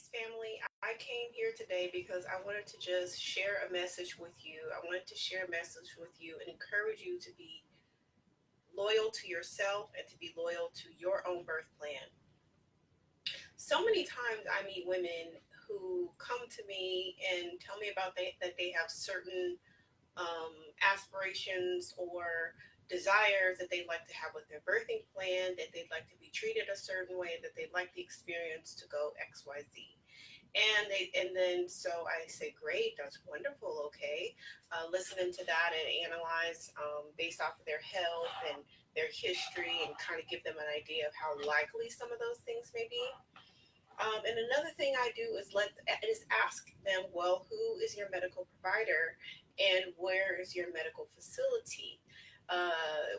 Peace, family. I came here today because I wanted to just share a message with you. I wanted to share a message with you and encourage you to be loyal to yourself and to be loyal to your own birth plan. So many times I meet women who come to me and tell me that they have certain aspirations or desires that they'd like to have with their birthing plan, that they'd like to be treated a certain way, that they'd like the experience to go XYZ. And then so I say, great, that's wonderful, okay. Listening to that and analyze based off of their health and their history and kind of give them an idea of how likely some of those things may be. And another thing I do is ask them, well, who is your medical provider and where is your medical facility?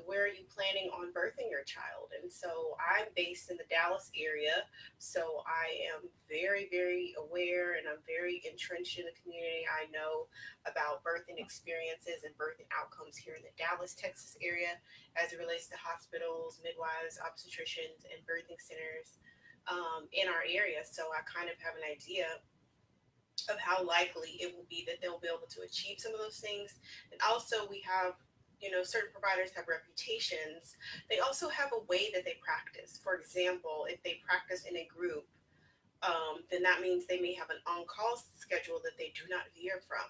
Where are you planning on birthing your child? And so I'm based in the Dallas area, so I am very, very aware and I'm very entrenched in the community. I know about birthing experiences and birthing outcomes here in the Dallas, Texas area as it relates to hospitals, midwives, obstetricians, and birthing centers in our area. So I kind of have an idea of how likely it will be that they'll be able to achieve some of those things. And also, we have, certain providers have reputations. They also have a way that they practice. For example, if they practice in a group, then that means they may have an on-call schedule that they do not veer from.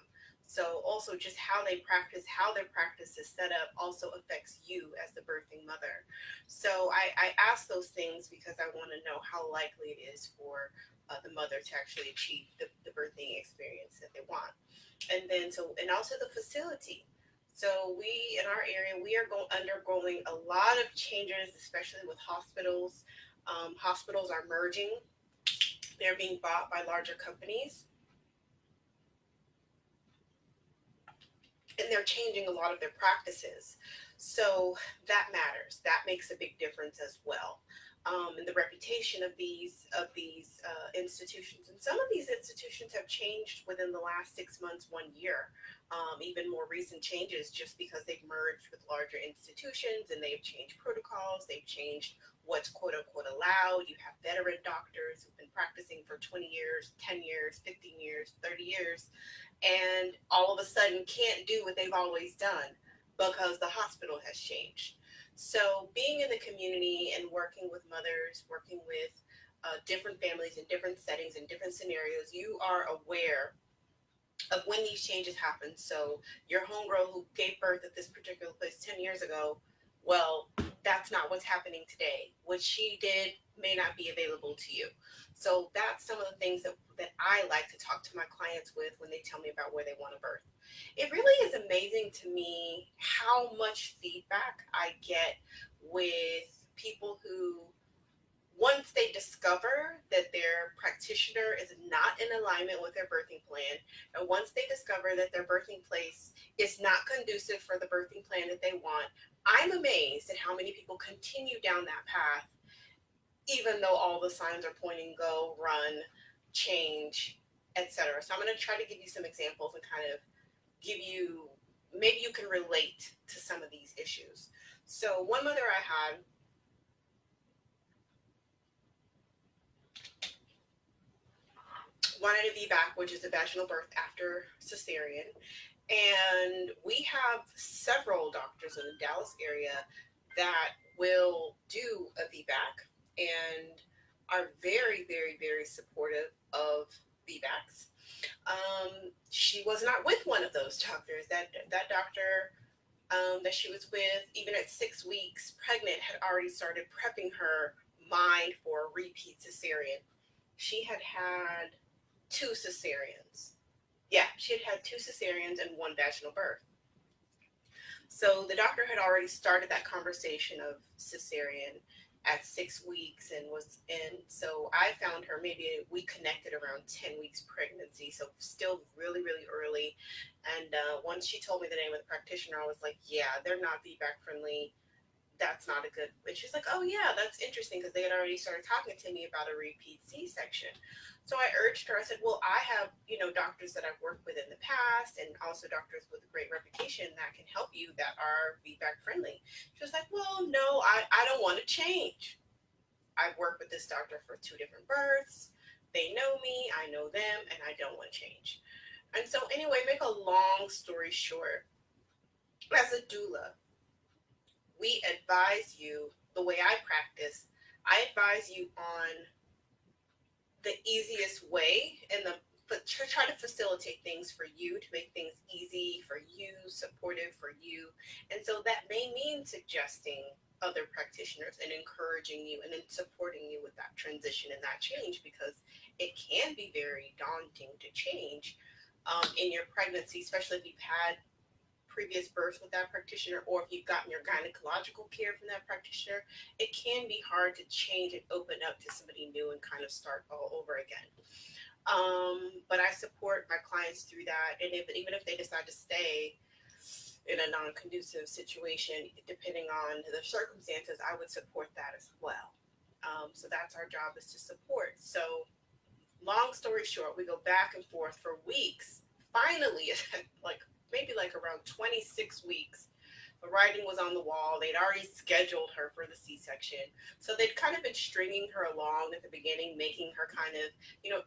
So also just how their practice is set up also affects you as the birthing mother. So I ask those things because I want to know how likely it is for the mother to actually achieve the birthing experience that they want. And also the facility. So we, in our area, we are undergoing a lot of changes, especially with hospitals. Hospitals are merging. They're being bought by larger companies, and they're changing a lot of their practices. So that matters. That makes a big difference as well. And the reputation of these institutions, and some of these institutions have changed within the last 6 months, 1 year. Even more recent changes, just because they've merged with larger institutions and they've changed protocols, they've changed what's quote unquote allowed. You have veteran doctors who've been practicing for 20 years, 10 years, 15 years, 30 years, and all of a sudden can't do what they've always done because the hospital has changed. So being in the community and working with mothers, working with different families in different settings and different scenarios, you are aware of when these changes happen. So your homegirl who gave birth at this particular place 10 years ago, well, that's not what's happening today. What she did may not be available to you. So that's some of the things that I like to talk to my clients with when they tell me about where they want to birth. It really is amazing to me how much feedback I get with people who, once they discover that their practitioner is not in alignment with their birthing plan, and once they discover that their birthing place is not conducive for the birthing plan that they want, I'm amazed at how many people continue down that path, even though all the signs are pointing go, run, change, etc. So I'm going to try to give you some examples and kind of give you, maybe you can relate to some of these issues. So one mother I had wanted a VBAC, which is a vaginal birth after cesarean. And we have several doctors in the Dallas area that will do a VBAC and are very, very, very supportive of VBACs. She was not with one of those doctors. That doctor that she was with, even at 6 weeks pregnant, had already started prepping her mind for a repeat cesarean. She had had 2 cesareans. Yeah, she had had 2 cesareans and 1 vaginal birth. So the doctor had already started that conversation of cesarean at 6 weeks and so I found her, maybe we connected around 10 weeks pregnancy, so still really, really early. And once she told me the name of the practitioner, I was like, yeah, they're not VBAC friendly. That's not a good. And she's like, oh yeah, that's interesting, because they had already started talking to me about a repeat C-section. So I urged her. I said, well, I have, doctors that I've worked with in the past, and also doctors with a great reputation that can help you that are VBAC friendly. She was like, well, no, I don't want to change. I've worked with this doctor for 2 different births. They know me, I know them, and I don't want change. And so, anyway, make a long story short, as a doula, we advise you the way I practice. I advise you on the easiest way and try to facilitate things for you, to make things easy for you, supportive for you. And so that may mean suggesting other practitioners and encouraging you and then supporting you with that transition and that change, because it can be very daunting to change in your pregnancy, especially if you've had previous birth with that practitioner, or if you've gotten your gynecological care from that practitioner. It can be hard to change and open up to somebody new and kind of start all over again. But I support my clients through that. And even if they decide to stay in a non-conducive situation, depending on the circumstances, I would support that as well. So that's our job, is to support. So long story short, we go back and forth for weeks. Finally, maybe around 26 weeks, the writing was on the wall. They'd already scheduled her for the C-section. So they'd kind of been stringing her along at the beginning, making her kind of,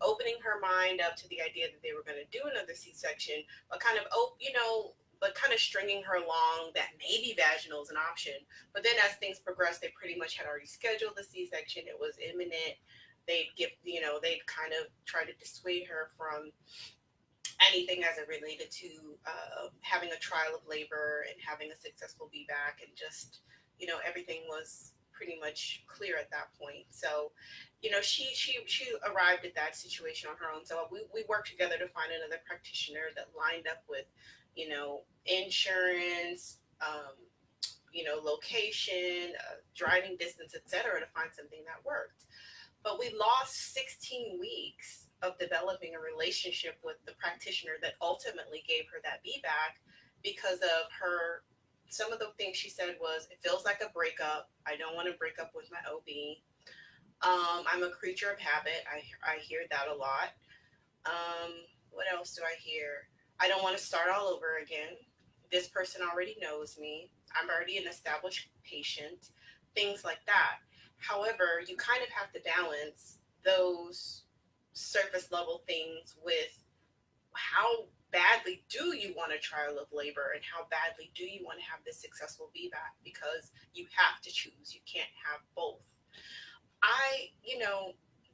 opening her mind up to the idea that they were going to do another C-section, but kind of, stringing her along that maybe vaginal is an option. But then as things progressed, they pretty much had already scheduled the C-section. It was imminent. They'd kind of try to dissuade her from anything as it related to having a trial of labor and having a successful VBAC, and just, everything was pretty much clear at that point. So, she arrived at that situation on her own. So we worked together to find another practitioner that lined up with, insurance, location, driving distance, etc., to find something that worked. But we lost 16 weeks of developing a relationship with the practitioner that ultimately gave her that VBAC, because of some of the things she said was, it feels like a breakup. I don't want to break up with my OB. I'm a creature of habit. I hear that a lot. What else do I hear? I don't want to start all over again. This person already knows me. I'm already an established patient. Things like that. However, you kind of have to balance those surface level things with how badly do you want a trial of labor, and how badly do you want to have this successful VBAC, because you have to choose. You can't have both.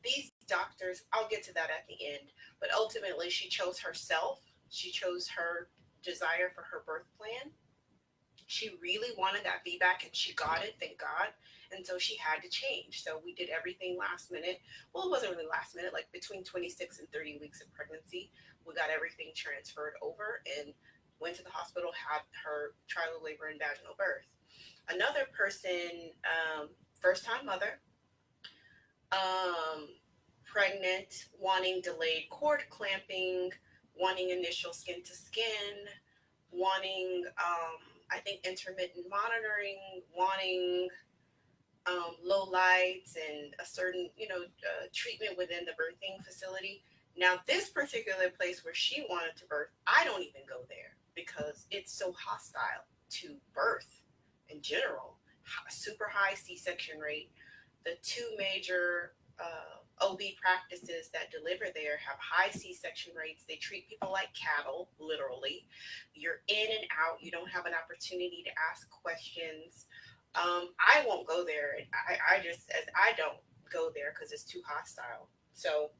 These doctors, I'll get to that at the end, but ultimately she chose herself. She chose her desire for her birth plan. She really wanted that VBAC and she got it, thank God. And so she had to change. So we did everything last minute. Well, it wasn't really last minute, like between 26 and 30 weeks of pregnancy, we got everything transferred over and went to the hospital, had her trial of labor and vaginal birth. Another person, first time mother, pregnant, wanting delayed cord clamping, wanting initial skin to skin, wanting, I think, intermittent monitoring, wanting low lights and a certain, treatment within the birthing facility. Now, this particular place where she wanted to birth, I don't even go there because it's so hostile to birth in general. Super high C-section rate. The two major OB practices that deliver there have high C-section rates. They treat people like cattle, literally. You're in and out. You don't have an opportunity to ask questions. I won't go there. I don't go there because it's too hostile. So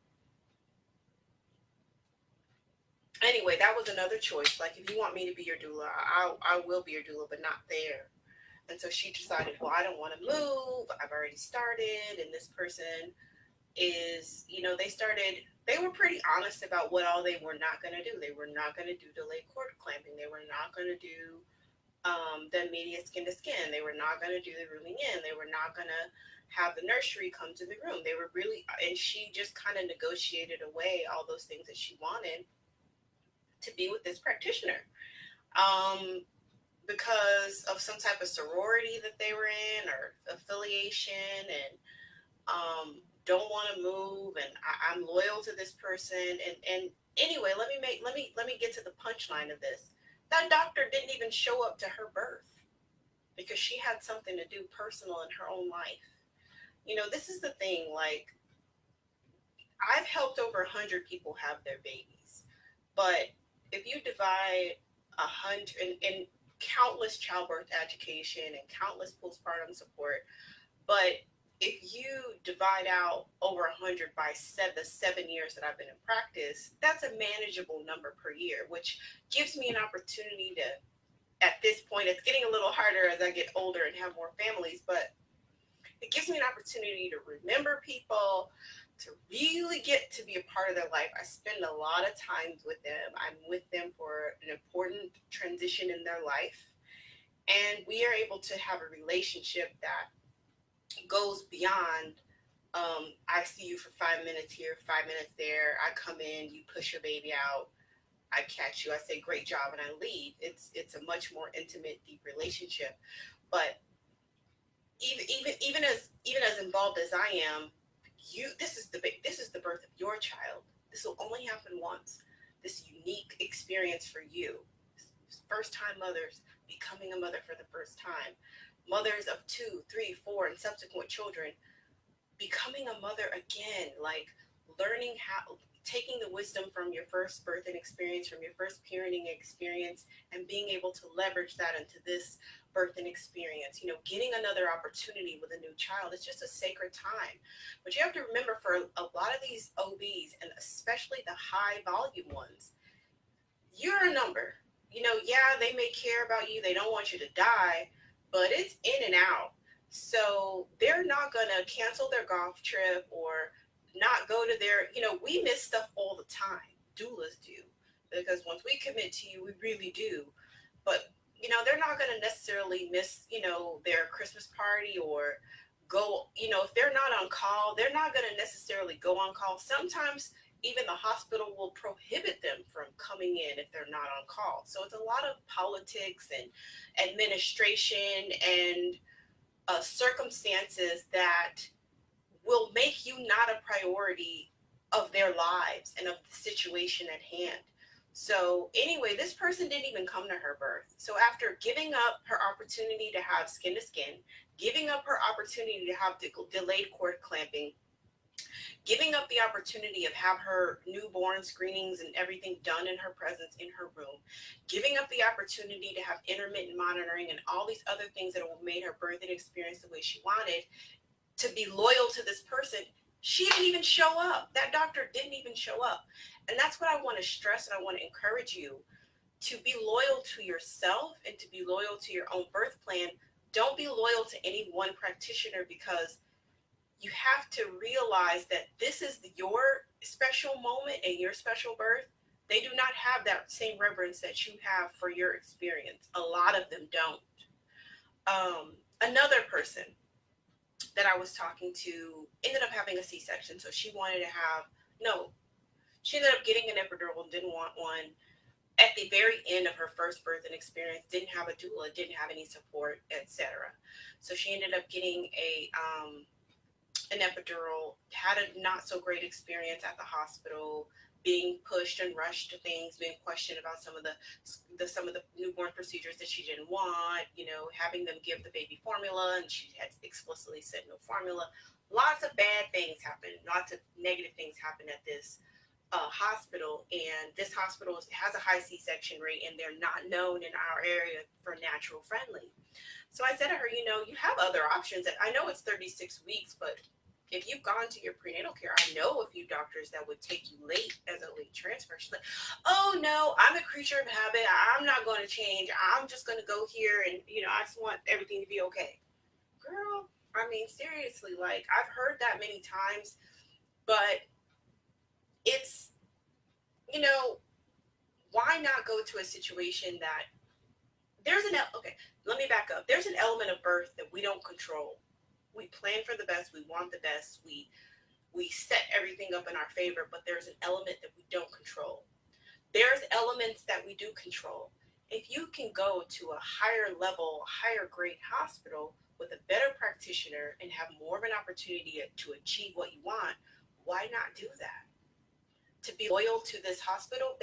anyway, that was another choice. Like, if you want me to be your doula, I will be your doula, but not there. And so she decided, well, I don't want to move. I've already started. And this person is, they were pretty honest about what all they were not going to do. They were not going to do delayed cord clamping. They were not going to do the immediate skin to skin. They were not going to do the rooming in. They were not going to have the nursery come to the room. They were really, and she just kind of negotiated away all those things that she wanted to be with this practitioner. Because of some type of sorority that they were in, or affiliation, and don't want to move, and I'm loyal to this person. And anyway, let me get to the punchline of this. That doctor didn't even show up to her birth because she had something to do personal in her own life. This is the thing. Like, I've helped over 100 people have their babies. But if you divide 100 and countless childbirth education and countless postpartum support, but if you divide out over 100 by the 7 years that I've been in practice, that's a manageable number per year, which gives me an opportunity to, at this point, it's getting a little harder as I get older and have more families, but it gives me an opportunity to remember people, to really get to be a part of their life. I spend a lot of time with them. I'm with them for an important transition in their life. And we are able to have a relationship that goes beyond I see you for 5 minutes here, 5 minutes there. I come in, you push your baby out, I catch you, I say great job, and I leave. It's a much more intimate, deep relationship. But even as involved as I am, this is the birth of your child. This will only happen once. This unique experience for you. First time mothers becoming a mother for the first time. Mothers of 2, 3, 4, and subsequent children becoming a mother again, like learning how, taking the wisdom from your first birthing experience, from your first parenting experience, and being able to leverage that into this birthing experience. Getting another opportunity with a new child is just a sacred time. But you have to remember, for a lot of these OBs, and especially the high volume ones, you're a number. Yeah, they may care about you, they don't want you to die, but it's in and out. So they're not going to cancel their golf trip or not go to their, we miss stuff all the time. Doulas do. Because once we commit to you, we really do. But, they're not going to necessarily miss, their Christmas party or go, if they're not on call, they're not going to necessarily go on call. Sometimes even the hospital will prohibit them from coming in if they're not on call. So it's a lot of politics and administration and circumstances that will make you not a priority of their lives and of the situation at hand. So anyway, this person didn't even come to her birth. So after giving up her opportunity to have skin to skin, giving up her opportunity to have delayed cord clamping, giving up the opportunity of have her newborn screenings and everything done in her presence in her room, giving up the opportunity to have intermittent monitoring and all these other things that have made her birthing experience the way she wanted, to be loyal to this person, she didn't even show up. That doctor didn't even show up. And that's what I want to stress, and I want to encourage you to be loyal to yourself and to be loyal to your own birth plan. Don't be loyal to any one practitioner, because you have to realize that this is your special moment and your special birth. They do not have that same reverence that you have for your experience. A lot of them don't. Another person that I was talking to ended up having a C-section. So she ended up getting an epidural, didn't want one. At the very end of her first birthing experience, didn't have a doula, didn't have any support, etc. So she ended up getting an epidural, had a not so great experience at the hospital, being pushed and rushed to things, being questioned about some of the newborn procedures that she didn't want, having them give the baby formula, and she had explicitly said no formula. Lots of bad things happen, lots of negative things happen at this hospital, and this hospital has a high C-section rate, and they're not known in our area for natural friendly. So I said to her, you have other options. I know it's 36 weeks, but if you've gone to your prenatal care, I know a few doctors that would take you late as a late transfer. She's like, oh no, I'm a creature of habit. I'm not going to change. I'm just going to go here, and I just want everything to be okay. Girl, I mean, seriously, like, I've heard that many times, but it's, why not go to a situation that okay, let me back up. There's an element of birth that we don't control. We plan for the best. We want the best. We set everything up in our favor, but there's an element that we don't control. There's elements that we do control. If you can go to a higher level, higher grade hospital with a better practitioner and have more of an opportunity to achieve what you want, why not do that? To be loyal to this hospital,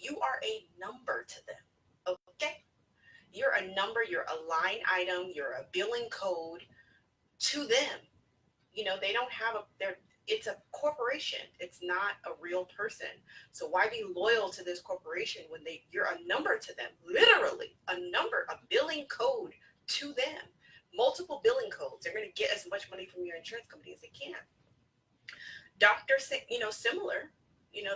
you are a number to them, okay? You're a number, you're a line item, you're a billing code to them. They don't have it's a corporation. It's not a real person. So why be loyal to this corporation when you're a number to them? Literally a number, a billing code to them. Multiple billing codes. They're going to get as much money from your insurance company as they can. Doctors, similar.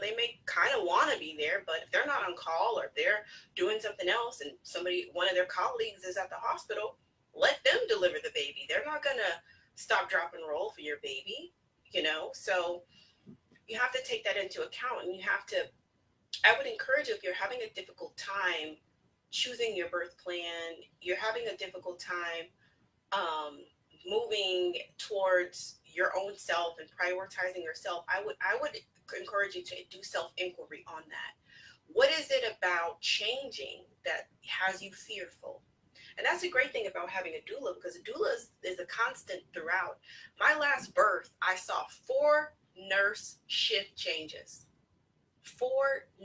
They may kind of want to be there, but if they're not on call or if they're doing something else and one of their colleagues is at the hospital, let them deliver the baby. They're not going to stop, drop, and roll for your baby, So you have to take that into account, and I would encourage you, if you're having a difficult time choosing your birth plan, you're having a difficult time moving towards your own self and prioritizing yourself, I would encourage you to do self-inquiry on that. What is it about changing that has you fearful? And that's the great thing about having a doula, because a doula is a constant throughout. My last birth, I saw 4 nurse shift changes. 4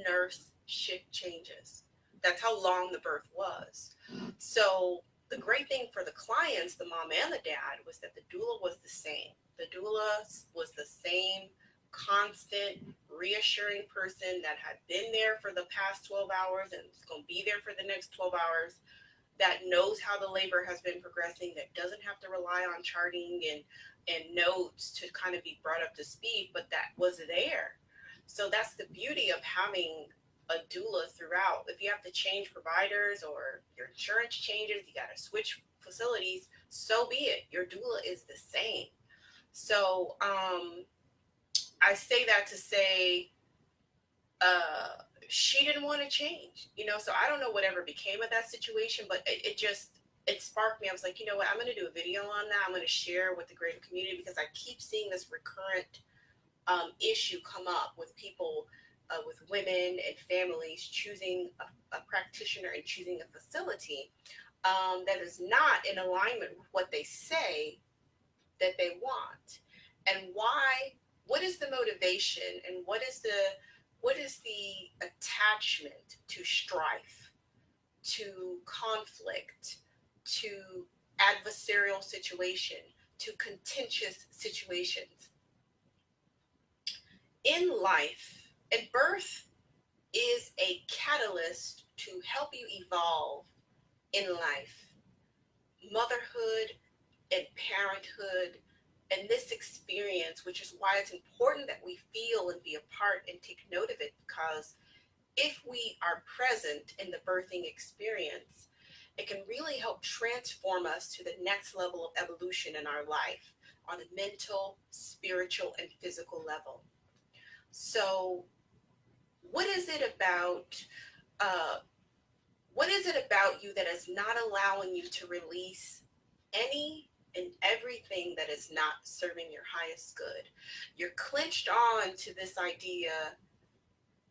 nurse shift changes. That's how long the birth was. So the great thing for the clients, the mom and the dad, was that the doula was the same. The doula was the same constant, reassuring person that had been there for the past 12 hours and is going to be there for the next 12 hours, that knows how the labor has been progressing, that doesn't have to rely on charting and notes to kind of be brought up to speed, but that was there. So that's the beauty of having a doula throughout. If you have to change providers or your insurance changes, you got to switch facilities, so be it. Your doula is the same. So I say that to say she didn't want to change, so I don't know whatever became of that situation, but it sparked me. I was like, you know what, I'm going to do a video on that. I'm going to share with the greater community, because I keep seeing this recurrent issue come up with people, with women and families choosing a practitioner and choosing a facility that is not in alignment with what they say that they want. And why? What is the motivation, and what is the attachment to strife, to conflict, to adversarial situation, to contentious situations in life? And birth is a catalyst to help you evolve in life. Motherhood and parenthood and this experience, which is why it's important that we feel and be a part and take note of it, because if we are present in the birthing experience, it can really help transform us to the next level of evolution in our life on a mental, spiritual, and physical level. So what is it about you that is not allowing you to release any and everything that is not serving your highest good? You're clinched on to this idea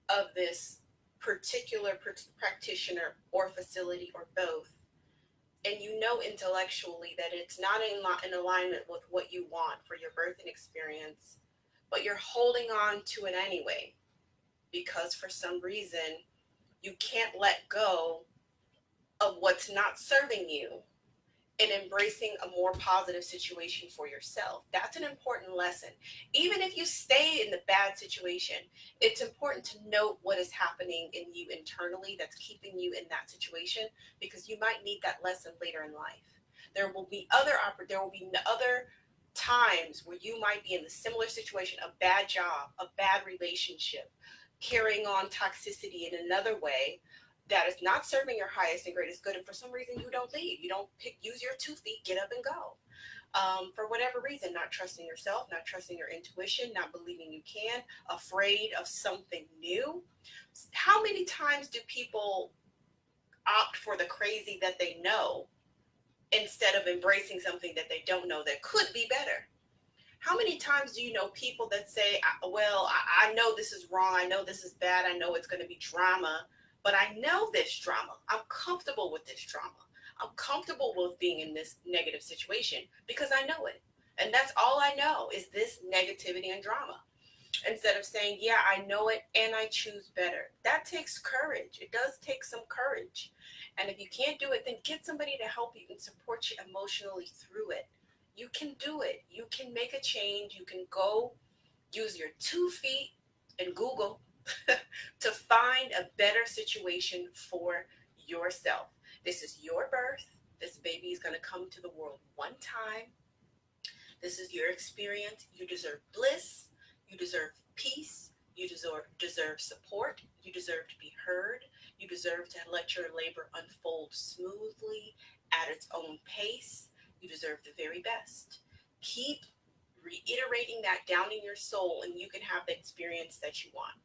of this particular practitioner or facility or both, and you know intellectually that it's not in alignment with what you want for your birthing experience, but you're holding on to it anyway because for some reason you can't let go of what's not serving you and embracing a more positive situation for yourself. That's an important lesson. Even if you stay in the bad situation, it's important to note what is happening in you internally that's keeping you in that situation, because you might need that lesson later in life. There will be other times where you might be in the similar situation, a bad job, a bad relationship, carrying on toxicity in another way that is not serving your highest and greatest good, and for some reason you don't leave. You don't use your 2 feet, get up and go. For whatever reason, not trusting yourself, not trusting your intuition, not believing you can, afraid of something new. How many times do people opt for the crazy that they know instead of embracing something that they don't know that could be better? How many times do you know people that say, well, I know this is wrong, I know this is bad, I know it's going to be drama, but I know this drama. I'm comfortable with this drama. I'm comfortable with being in this negative situation because I know it. And that's all I know is this negativity and drama. Instead of saying, yeah, I know it and I choose better. That takes courage. It does take some courage. And if you can't do it, then get somebody to help you and support you emotionally through it. You can do it. You can make a change. You can go Use your 2 feet and Google to find a better situation for yourself. This is your birth. This baby is going to come to the world one time. This is your experience. You deserve bliss. You deserve peace. You deserve support. You deserve to be heard. You deserve to let your labor unfold smoothly at its own pace. You deserve the very best. Keep reiterating that down in your soul, and you can have the experience that you want.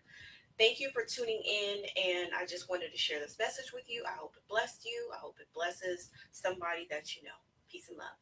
Thank you for tuning in, and I just wanted to share this message with you. I hope it blessed you. I hope it blesses somebody that you know. Peace and love.